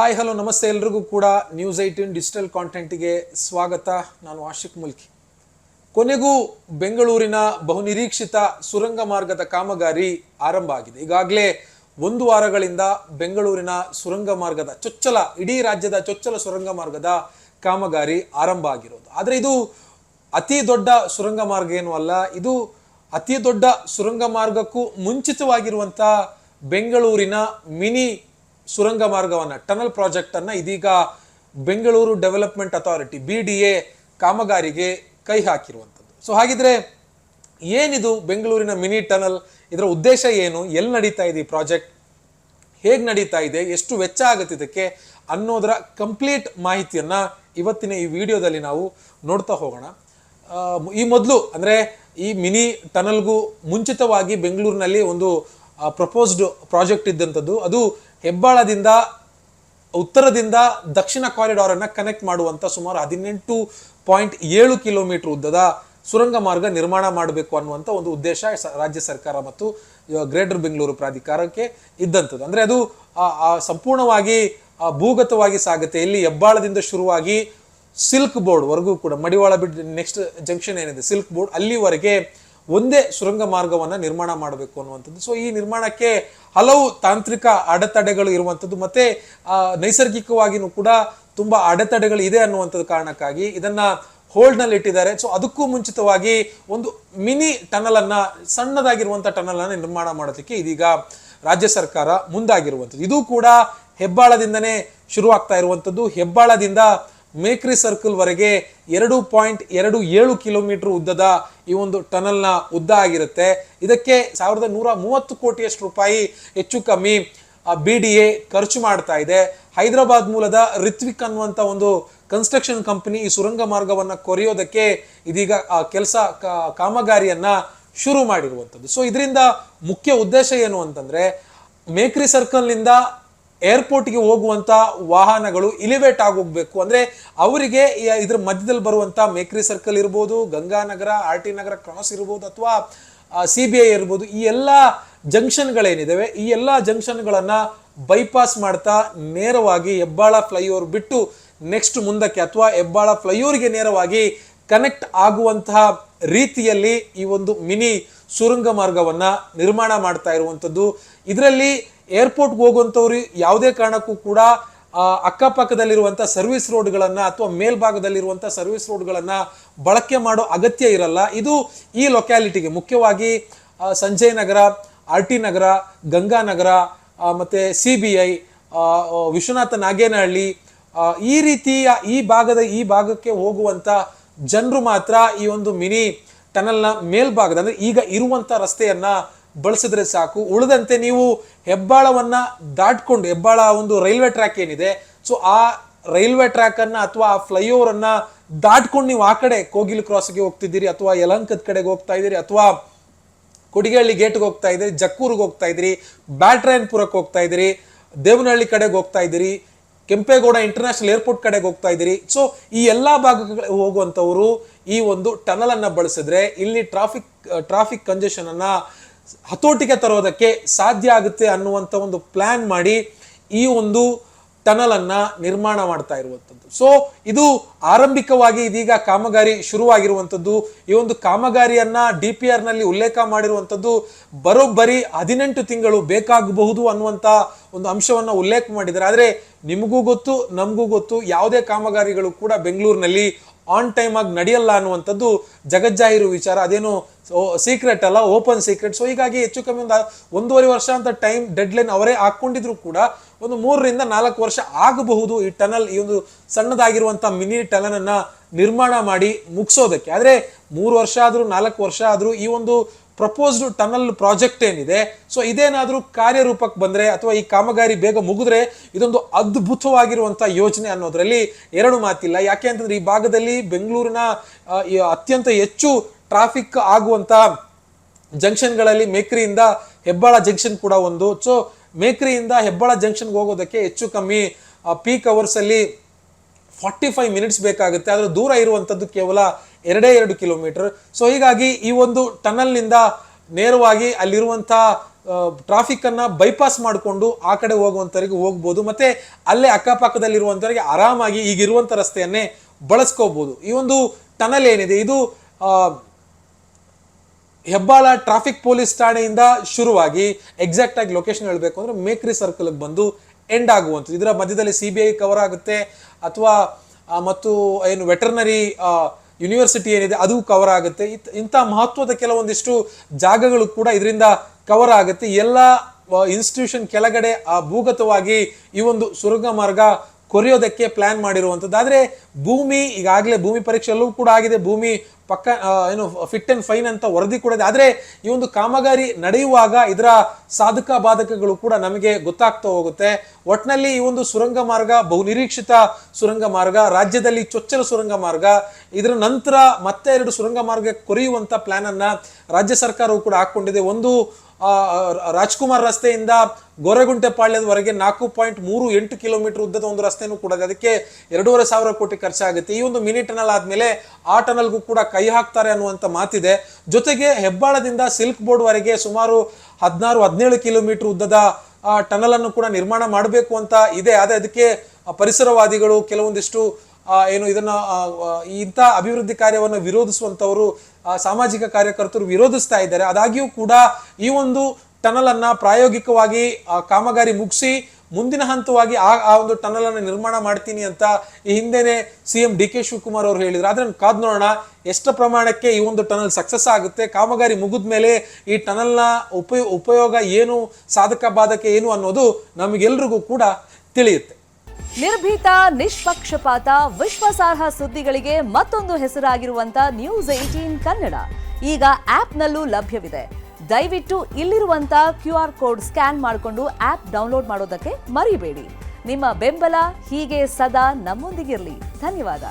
Hi hello ನಮಸ್ತೆ ಎಲ್ರಿಗೂ ಕೂಡ ನ್ಯೂಸ್ 18 ಡಿಜಿಟಲ್ ಕಾಂಟೆಂಟ್ಗೆ ಸ್ವಾಗತ. ನಾನು ಆಶಿಕ್ ಮುಲ್ಕಿ. ಕೊನೆಗೂ ಬೆಂಗಳೂರಿನ ಬಹುನಿರೀಕ್ಷಿತ ಸುರಂಗ ಮಾರ್ಗದ ಕಾಮಗಾರಿ ಆರಂಭ ಆಗಿದೆ. ಈಗಾಗಲೇ 1 ವಾರಗಳಿಂದ ಬೆಂಗಳೂರಿನ ಸುರಂಗ ಮಾರ್ಗದ ಇಡೀ ರಾಜ್ಯದ ಚೊಚ್ಚಲ ಸುರಂಗ ಮಾರ್ಗದ ಕಾಮಗಾರಿ ಆರಂಭ ಆಗಿರೋದು. ಆದರೆ ಇದು ಅತಿ ದೊಡ್ಡ ಸುರಂಗ ಮಾರ್ಗ ಏನೂ ಅಲ್ಲ. ಇದು ಅತಿ ದೊಡ್ಡ ಸುರಂಗ ಮಾರ್ಗಕ್ಕೂ ಮುಂಚಿತವಾಗಿರುವಂಥ ಬೆಂಗಳೂರಿನ ಮಿನಿ ಸುರಂಗ ಮಾರ್ಗವನ್ನ ಟನಲ್ ಪ್ರಾಜೆಕ್ಟ್ ಅನ್ನ ಇದೀಗ ಬೆಂಗಳೂರು ಡೆವಲಪ್ಮೆಂಟ್ ಅಥಾರಿಟಿ BDA ಕಾಮಗಾರಿಗೆ ಕೈ ಹಾಕಿರುವಂಥದ್ದು. ಸೊ ಹಾಗಿದ್ರೆ ಏನಿದು ಬೆಂಗಳೂರಿನ ಮಿನಿ ಟನಲ್, ಇದರ ಉದ್ದೇಶ ಏನು, ಎಲ್ಲಿ ನಡೀತಾ ಇದೆ ಈ ಪ್ರಾಜೆಕ್ಟ್, ಹೇಗೆ ನಡೀತಾ ಇದೆ, ಎಷ್ಟು ವೆಚ್ಚ ಆಗುತ್ತೆ ಇದಕ್ಕೆ ಅನ್ನೋದರ ಕಂಪ್ಲೀಟ್ ಮಾಹಿತಿಯನ್ನ ಇವತ್ತಿನ ಈ ವಿಡಿಯೋದಲ್ಲಿ ನಾವು ನೋಡ್ತಾ ಹೋಗೋಣ. ಈ ಮೊದಲು ಅಂದ್ರೆ ಈ ಮಿನಿ ಟನಲ್ಗೂ ಮುಂಚಿತವಾಗಿ ಬೆಂಗಳೂರಿನಲ್ಲಿ ಒಂದು ಪ್ರಪೋಸ್ಡ್ ಪ್ರಾಜೆಕ್ಟ್ ಇದ್ದಂಥದ್ದು. ಅದು ಹೆಬ್ಬಾಳದಿಂದ ಉತ್ತರದಿಂದ ದಕ್ಷಿಣ ಕಾರಿಡಾರ್ ಅನ್ನ ಕನೆಕ್ಟ್ ಮಾಡುವಂತ ಸುಮಾರು 18.7 ಕಿಲೋಮೀಟರ್ ಉದ್ದದ ಸುರಂಗ ಮಾರ್ಗ ನಿರ್ಮಾಣ ಮಾಡಬೇಕು ಅನ್ನುವಂಥ ಒಂದು ಉದ್ದೇಶ ರಾಜ್ಯ ಸರ್ಕಾರ ಮತ್ತು ಗ್ರೇಟರ್ ಬೆಂಗಳೂರು ಪ್ರಾಧಿಕಾರಕ್ಕೆ ಇದ್ದಂಥದ್ದು. ಅಂದ್ರೆ ಅದು ಸಂಪೂರ್ಣವಾಗಿ ಭೂಗತವಾಗಿ ಸಾಗುತ್ತೆ. ಇಲ್ಲಿ ಹೆಬ್ಬಾಳದಿಂದ ಶುರುವಾಗಿ ಸಿಲ್ಕ್ ಬೋರ್ಡ್ ವರೆಗೂ ಕೂಡ, ಮಡಿವಾಳ ಬಿಟ್ಟು ನೆಕ್ಸ್ಟ್ ಜಂಕ್ಷನ್ ಏನಿದೆ ಸಿಲ್ಕ್ ಬೋರ್ಡ್, ಅಲ್ಲಿವರೆಗೆ ಒಂದೇ ಸುರಂಗ ಮಾರ್ಗವನ್ನ ನಿರ್ಮಾಣ ಮಾಡಬೇಕು ಅನ್ನುವಂಥದ್ದು. ಸೊ ಈ ನಿರ್ಮಾಣಕ್ಕೆ ಹಲವು ತಾಂತ್ರಿಕ ಅಡೆತಡೆಗಳು ಇರುವಂಥದ್ದು ಮತ್ತೆ ನೈಸರ್ಗಿಕವಾಗಿಯೂ ಕೂಡ ತುಂಬಾ ಅಡೆತಡೆಗಳು ಇದೆ ಅನ್ನುವಂಥದ್ದು ಕಾರಣಕ್ಕಾಗಿ ಇದನ್ನ ಹೋಲ್ಡ್ ನಲ್ಲಿ ಇಟ್ಟಿದ್ದಾರೆ. ಸೊ ಅದಕ್ಕೂ ಮುಂಚಿತವಾಗಿ ಒಂದು ಮಿನಿ ಟನಲ್ ಅನ್ನ, ಸಣ್ಣದಾಗಿರುವಂತಹ ಟನಲ್ ಅನ್ನ ನಿರ್ಮಾಣ ಮಾಡೋದಕ್ಕೆ ಇದೀಗ ರಾಜ್ಯ ಸರ್ಕಾರ ಮುಂದಾಗಿರುವಂಥದ್ದು. ಇದು ಕೂಡ ಹೆಬ್ಬಾಳದಿಂದನೇ ಶುರುವಾಗ್ತಾ ಇರುವಂಥದ್ದು. ಹೆಬ್ಬಾಳದಿಂದ ಮೇಕ್ರಿ ಸರ್ಕಲ್ ವರೆಗೆ 2.27 ಕಿಲೋಮೀಟರ್ ಉದ್ದದ ಈ ಒಂದು ಟನಲ್ನ ಉದ್ದ ಆಗಿರುತ್ತೆ. ಇದಕ್ಕೆ 1130 ಕೋಟಿಯಷ್ಟು ರೂಪಾಯಿ ಹೆಚ್ಚು ಕಮ್ಮಿ BDA ಖರ್ಚು ಮಾಡ್ತಾ ಇದೆ. ಹೈದರಾಬಾದ್ ಮೂಲದ ರಿತ್ವಿಕ್ ಅನ್ನುವಂಥ ಒಂದು ಕನ್ಸ್ಟ್ರಕ್ಷನ್ ಕಂಪನಿ ಈ ಸುರಂಗ ಮಾರ್ಗವನ್ನ ಕೊರೆಯೋದಕ್ಕೆ ಇದೀಗ ಕಾಮಗಾರಿಯನ್ನ ಶುರು ಮಾಡಿರುವಂಥದ್ದು. ಸೊ ಇದರಿಂದ ಮುಖ್ಯ ಉದ್ದೇಶ ಏನು ಅಂತಂದ್ರೆ, ಮೇಕ್ರಿ ಸರ್ಕಲ್ ನಿಂದ ಏರ್ಪೋರ್ಟ್ಗೆ ಹೋಗುವಂತ ವಾಹನಗಳು ಇಲಿವೇಟ್ ಆಗೋಗ್ಬೇಕು. ಅಂದ್ರೆ ಅವರಿಗೆ ಇದ್ರ ಮಧ್ಯದಲ್ಲಿ ಬರುವಂತ ಮೇಕ್ರಿ ಸರ್ಕಲ್ ಇರ್ಬೋದು, ಗಂಗಾನಗರ, RT ನಗರ ಕ್ರಾಸ್ ಇರ್ಬೋದು, ಅಥವಾ CBI ಇರ್ಬೋದು, ಈ ಎಲ್ಲಾ ಜಂಕ್ಷನ್ಗಳೇನಿದಾವೆ ಈ ಎಲ್ಲಾ ಜಂಕ್ಷನ್ಗಳನ್ನ ಬೈಪಾಸ್ ಮಾಡ್ತಾ ನೇರವಾಗಿ ಹೆಬ್ಬಾಳ ಫ್ಲೈಓವರ್ ಬಿಟ್ಟು ನೆಕ್ಸ್ಟ್ ಮುಂದಕ್ಕೆ ಅಥವಾ ಹೆಬ್ಬಾಳ ಫ್ಲೈಓವರ್ಗೆ ನೇರವಾಗಿ ಕನೆಕ್ಟ್ ಆಗುವಂತಹ ರೀತಿಯಲ್ಲಿ ಈ ಒಂದು ಮಿನಿ ಸುರಂಗ ಮಾರ್ಗವನ್ನ ನಿರ್ಮಾಣ ಮಾಡ್ತಾ ಇರುವಂತದ್ದು. ಇದರಲ್ಲಿ ಏರ್ಪೋರ್ಟ್ಗೆ ಹೋಗುವಂಥವ್ರು ಯಾವುದೇ ಕಾರಣಕ್ಕೂ ಕೂಡ ಅಕ್ಕಪಕ್ಕದಲ್ಲಿರುವಂಥ ಸರ್ವಿಸ್ ರೋಡ್ಗಳನ್ನ ಅಥವಾ ಮೇಲ್ಭಾಗದಲ್ಲಿರುವಂಥ ಸರ್ವಿಸ್ ರೋಡ್ಗಳನ್ನ ಬಳಕೆ ಮಾಡೋ ಅಗತ್ಯ ಇರಲ್ಲ. ಇದು ಈ ಲೊಕ್ಯಾಲಿಟಿಗೆ ಮುಖ್ಯವಾಗಿ ಸಂಜಯ್ ನಗರ, RT ನಗರ, ಗಂಗಾನಗರ ಮತ್ತೆ CBI, ವಿಶ್ವನಾಥ ನಾಗೇನಹಳ್ಳಿ, ಈ ರೀತಿಯ ಈ ಭಾಗಕ್ಕೆ ಹೋಗುವಂತ ಜನರು ಮಾತ್ರ ಈ ಒಂದು ಮಿನಿ ಟನಲ್ನ ಮೇಲ್ಭಾಗದ, ಅಂದ್ರೆ ಈಗ ಇರುವಂತ ರಸ್ತೆಯನ್ನ ಬಳಸಿದ್ರೆ ಸಾಕು. ಉಳಿದಂತೆ ನೀವು ಹೆಬ್ಬಾಳವನ್ನ ದಾಟ್ಕೊಂಡು, ಹೆಬ್ಬಾಳ ಒಂದು ರೈಲ್ವೆ ಟ್ರ್ಯಾಕ್ ಏನಿದೆ, ಸೊ ಆ ರೈಲ್ವೆ ಟ್ರ್ಯಾಕ್ ಅನ್ನ ಅಥವಾ ಆ ಫ್ಲೈಓವರ್ ಅನ್ನ ದಾಟ್ಕೊಂಡು ನೀವು ಆ ಕಡೆ ಕೋಗಿಲು ಕ್ರಾಸ್ಗೆ ಹೋಗ್ತಿದ್ದೀರಿ, ಅಥವಾ ಯಲಹಂಕದ ಕಡೆಗೆ ಹೋಗ್ತಾ ಇದ್ದೀರಿ, ಅಥವಾ ಕೊಡಿಗೇಹಳ್ಳಿ ಗೇಟ್ಗೆ ಹೋಗ್ತಾ ಇದ್ದೀರಿ, ಜಕ್ಕೂರ್ಗೆ ಹೋಗ್ತಾ ಇದ್ದೀರಿ, ಬ್ಯಾಟ್ರಾಯನ್ಪುರಕ್ಕೆ ಹೋಗ್ತಾ ಇದ್ದೀರಿ, ದೇವನಹಳ್ಳಿ ಕಡೆಗೆ ಹೋಗ್ತಾ ಇದ್ದೀರಿ, ಕೆಂಪೇಗೌಡ ಇಂಟರ್ನ್ಯಾಷನಲ್ ಏರ್ಪೋರ್ಟ್ ಕಡೆಗೆ ಹೋಗ್ತಾ ಇದ್ದೀರಿ. ಸೊ ಈ ಎಲ್ಲಾ ಭಾಗಗಳಿಗೆ ಹೋಗುವಂತವರು ಈ ಒಂದು ಟನಲ್ ಅನ್ನ ಬಳಸಿದ್ರೆ ಇಲ್ಲಿ ಟ್ರಾಫಿಕ್ ಕಂಜೆಷನ್ ಅನ್ನ ಹತೋಟಿಗೆ ತರೋದಕ್ಕೆ ಸಾಧ್ಯ ಆಗುತ್ತೆ ಅನ್ನುವಂಥ ಒಂದು ಪ್ಲಾನ್ ಮಾಡಿ ಈ ಒಂದು ಟನಲ್ ಅನ್ನ ನಿರ್ಮಾಣ ಮಾಡ್ತಾ ಇರುವಂಥದ್ದು. ಸೊ ಇದು ಆರಂಭಿಕವಾಗಿ ಇದೀಗ ಕಾಮಗಾರಿ ಶುರುವಾಗಿರುವಂಥದ್ದು. ಈ ಒಂದು ಕಾಮಗಾರಿಯನ್ನ DPR ನಲ್ಲಿ ಉಲ್ಲೇಖ ಮಾಡಿರುವಂಥದ್ದು ಬರೋಬ್ಬರಿ 18 ತಿಂಗಳು ಬೇಕಾಗಬಹುದು ಅನ್ನುವಂಥ ಒಂದು ಅಂಶವನ್ನ ಉಲ್ಲೇಖ ಮಾಡಿದ್ದಾರೆ. ಆದ್ರೆ ನಿಮಗೂ ಗೊತ್ತು, ನಮಗೂ ಗೊತ್ತು, ಯಾವುದೇ ಕಾಮಗಾರಿಗಳು ಕೂಡ ಬೆಂಗಳೂರಿನಲ್ಲಿ ಆನ್ ಟೈಮ್ ಆಗಿ ನಡೆಯಲ್ಲ ಅನ್ನುವಂಥದ್ದು ಜಗಜ್ಜಾಹಿರು ವಿಚಾರ. ಅದೇನು ಸೀಕ್ರೆಟ್ ಅಲ್ಲ, ಓಪನ್ ಸೀಕ್ರೆಟ್. ಸೊ ಹೀಗಾಗಿ ಹೆಚ್ಚು ಕಮ್ಮಿ 1.5 ವರ್ಷ ಅಂತ ಟೈಮ್ ಡೆಡ್ಲೈನ್ ಅವರೇ ಹಾಕೊಂಡಿದ್ರು ಕೂಡ ಒಂದು 3 ರಿಂದ 4 ವರ್ಷ ಆಗಬಹುದು ಈ ಟನಲ್, ಈ ಒಂದು ಸಣ್ಣದಾಗಿರುವಂತಹ ಮಿನಿ ಟನಲ್ ಅನ್ನ ನಿರ್ಮಾಣ ಮಾಡಿ ಮುಗಿಸೋದಕ್ಕೆ. ಆದ್ರೆ 3 ವರ್ಷ ಆದ್ರೂ 4 ವರ್ಷ ಆದ್ರೂ ಈ ಒಂದು ಪ್ರಪೋಸ್ಡ್ ಟನಲ್ ಪ್ರಾಜೆಕ್ಟ್ ಏನಿದೆ, ಸೊ ಇದೇನಾದ್ರೂ ಕಾರ್ಯರೂಪಕ್ಕೆ ಬಂದ್ರೆ ಅಥವಾ ಈ ಕಾಮಗಾರಿ ಬೇಗ ಮುಗಿದ್ರೆ ಇದೊಂದು ಅದ್ಭುತವಾಗಿರುವಂತಹ ಯೋಜನೆ ಅನ್ನೋದ್ರಲ್ಲಿ ಎರಡು ಮಾತಿಲ್ಲ. ಯಾಕೆ ಅಂತಂದ್ರೆ ಈ ಭಾಗದಲ್ಲಿ ಬೆಂಗಳೂರಿನ ಅತ್ಯಂತ ಹೆಚ್ಚು ಟ್ರಾಫಿಕ್ ಆಗುವಂತ ಜಂಕ್ಷನ್ಗಳಲ್ಲಿ ಮೇಕ್ರಿಯಿಂದ ಹೆಬ್ಬಾಳ ಜಂಕ್ಷನ್ ಕೂಡ ಒಂದು. ಸೊ ಮೇಕ್ರಿಯಿಂದ ಹೆಬ್ಬಾಳ ಜಂಕ್ಷನ್ಗೆ ಹೋಗೋದಕ್ಕೆ ಹೆಚ್ಚು ಕಮ್ಮಿ ಪೀಕ್ ಅವರ್ಸ್ ಅಲ್ಲಿ 45 ಮಿನಿಟ್ಸ್ ಬೇಕಾಗುತ್ತೆ. ಆದ್ರೆ ದೂರ ಇರುವಂತದ್ದು ಕೇವಲ 2 ಕಿಲೋಮೀಟರ್. ಸೊ ಹೀಗಾಗಿ ಈ ಒಂದು ಟನಲ್ ನಿಂದ ನೇರವಾಗಿ ಅಲ್ಲಿರುವಂತಹ ಟ್ರಾಫಿಕ್ ಅನ್ನ ಬೈಪಾಸ್ ಮಾಡಿಕೊಂಡು ಆ ಕಡೆ ಹೋಗುವಂತವರಿಗೆ ಹೋಗ್ಬೋದು, ಮತ್ತೆ ಅಲ್ಲೇ ಅಕ್ಕಪಕ್ಕದಲ್ಲಿರುವಂತವರಿಗೆ ಆರಾಮಾಗಿ ಈಗಿರುವಂತ ರಸ್ತೆಯನ್ನೇ ಬಳಸ್ಕೋಬಹುದು. ಈ ಒಂದು ಟನಲ್ ಏನಿದೆ ಇದು ಹೆಬ್ಬಾಳ ಟ್ರಾಫಿಕ್ ಪೊಲೀಸ್ ಠಾಣೆಯಿಂದ ಶುರುವಾಗಿ ಎಕ್ಸಾಕ್ಟ್ ಆಗಿ ಲೊಕೇಶನ್ ಹೇಳಬೇಕು ಅಂದ್ರೆ ಮೇಕ್ರಿ ಸರ್ಕಲ್ಗೆ ಬಂದು ಎಂಡ್ ಆಗುವಂಥದ್ದು. ಇದರ ಮಧ್ಯದಲ್ಲಿ CBI ಕವರ್ ಆಗುತ್ತೆ, ಅಥವಾ ಮತ್ತು ಏನು ವೆಟರ್ನರಿ ಯೂನಿವರ್ಸಿಟಿ ಏನಿದೆ ಅದು ಕವರ್ ಆಗುತ್ತೆ. ಇಂಥ ಮಹತ್ವದ ಕೆಲವೊಂದಿಷ್ಟು ಜಾಗಗಳು ಕೂಡ ಇದರಿಂದ ಕವರ್ ಆಗುತ್ತೆ. ಎಲ್ಲ ಇನ್ಸ್ಟಿಟ್ಯೂಷನ್ ಕೆಳಗಡೆ ಭೂಗತವಾಗಿ ಈ ಒಂದು ಸುರಂಗ ಮಾರ್ಗ ಕೊರೆಯೋದಕ್ಕೆ ಪ್ಲಾನ್ ಮಾಡಿರುವಂಥದ್ದು. ಆದರೆ ಭೂಮಿ ಈಗಾಗಲೇ ಭೂಮಿ ಪರೀಕ್ಷೆ ಎಲ್ಲವೂ ಕೂಡ ಆಗಿದೆ, ಭೂಮಿ ಪಕ್ಕ ಏನು ಫಿಟ್ ಅಂಡ್ ಫೈನ್ ಅಂತ ವರದಿ ಕೂಡ ಇದೆ. ಆದರೆ ಈ ಒಂದು ಕಾಮಗಾರಿ ನಡೆಯುವಾಗ ಇದರ ಸಾಧಕ ಬಾಧಕಗಳು ಕೂಡ ನಮಗೆ ಗೊತ್ತಾಗ್ತಾ ಹೋಗುತ್ತೆ. ಒಟ್ಟಿನಲ್ಲಿ ಈ ಒಂದು ಸುರಂಗ ಮಾರ್ಗ ಬಹುನಿರೀಕ್ಷಿತ ಸುರಂಗ ಮಾರ್ಗ, ರಾಜ್ಯದಲ್ಲಿ ಚೊಚ್ಚಲ ಸುರಂಗ ಮಾರ್ಗ. ಇದರ ನಂತರ ಮತ್ತೆ 2 ಸುರಂಗ ಮಾರ್ಗ ಕೊರೆಯುವಂತ ಪ್ಲಾನ್ ಅನ್ನ ರಾಜ್ಯ ಸರ್ಕಾರವು ಕೂಡ ಹಾಕೊಂಡಿದೆ. ಒಂದು ರಾಜ್ಕುಮಾರ್ ರಸ್ತೆಯಿಂದ ಗೊರೆಗುಂಟೆಪಾಳ್ಯದವರೆಗೆ 4.38 ಕಿಲೋಮೀಟರ್ ಉದ್ದದ ಒಂದು ರಸ್ತೆನೂ ಕೂಡ ಅದಕ್ಕೆ 2,500 ಕೋಟಿ ಖರ್ಚಾಗುತ್ತೆ. ಈ ಒಂದು ಮಿನಿ ಟನಲ್ ಆದ್ಮೇಲೆ ಆ ಟನಲ್ಗೂ ಕೂಡ ಕೈ ಹಾಕ್ತಾರೆ ಅನ್ನುವಂತ ಮಾತಿದೆ. ಜೊತೆಗೆ ಹೆಬ್ಬಾಳದಿಂದ ಸಿಲ್ಕ್ ಬೋರ್ಡ್ ವರೆಗೆ ಸುಮಾರು 16-17 ಕಿಲೋಮೀಟರ್ ಉದ್ದದ ಟನಲ್ ಅನ್ನು ಕೂಡ ನಿರ್ಮಾಣ ಮಾಡಬೇಕು ಅಂತ ಇದೆ. ಆದ್ರೆ ಅದಕ್ಕೆ ಪರಿಸರವಾದಿಗಳು ಕೆಲವೊಂದಿಷ್ಟು ಏನು ಇದನ್ನ ಇಂಥ ಅಭಿವೃದ್ಧಿ ಕಾರ್ಯವನ್ನು ವಿರೋಧಿಸುವಂತವರು ಸಾಮಾಜಿಕ ಕಾರ್ಯಕರ್ತರು ವಿರೋಧಿಸ್ತಾ ಇದ್ದಾರೆ. ಆದಾಗ್ಯೂ ಕೂಡ ಈ ಒಂದು ಟನಲ್ ಅನ್ನ ಪ್ರಾಯೋಗಿಕವಾಗಿ ಕಾಮಗಾರಿ ಮುಗಿಸಿ ಮುಂದಿನ ಹಂತವಾಗಿ ಆ ಒಂದು ಟನಲ್ ಅನ್ನು ನಿರ್ಮಾಣ ಮಾಡ್ತೀನಿ ಅಂತ ಈ ಹಿಂದೆನೆ CM DK ಶಿವಕುಮಾರ್ ಅವರು ಹೇಳಿದ್ರು. ಆದ್ರೆ ಕಾದ್ ನೋಡೋಣ ಎಷ್ಟು ಪ್ರಮಾಣಕ್ಕೆ ಈ ಒಂದು ಟನಲ್ ಸಕ್ಸಸ್ ಆಗುತ್ತೆ. ಕಾಮಗಾರಿ ಮುಗಿದ ಮೇಲೆ ಈ ಟನಲ್ನ ಉಪಯೋಗ ಏನು, ಸಾಧಕ ಬಾಧಕ ಏನು ಅನ್ನೋದು ನಮಗೆಲ್ರಿಗೂ ಕೂಡ ತಿಳಿಯುತ್ತೆ. ನಿರ್ಭೀತ, ನಿಷ್ಪಕ್ಷಪಾತ, ವಿಶ್ವಾಸಾರ್ಹ ಸುದ್ದಿಗಳಿಗೆ ಮತ್ತೊಂದು ಹೆಸರಾಗಿರುವಂತ News18 ಕನ್ನಡ ಈಗ ಆಪ್ನಲ್ಲೂ ಲಭ್ಯವಿದೆ. ದಯವಿಟ್ಟು ಇಲ್ಲಿರುವಂತ QR ಕೋಡ್ ಸ್ಕ್ಯಾನ್ ಮಾಡಿಕೊಂಡು ಆಪ್ ಡೌನ್ಲೋಡ್ ಮಾಡೋದಕ್ಕೆ ಮರಿಬೇಡಿ. ನಿಮ್ಮ ಬೆಂಬಲ ಹೀಗೆ ಸದಾ ನಮ್ಮೊಂದಿಗಿರಲಿ. ಧನ್ಯವಾದ.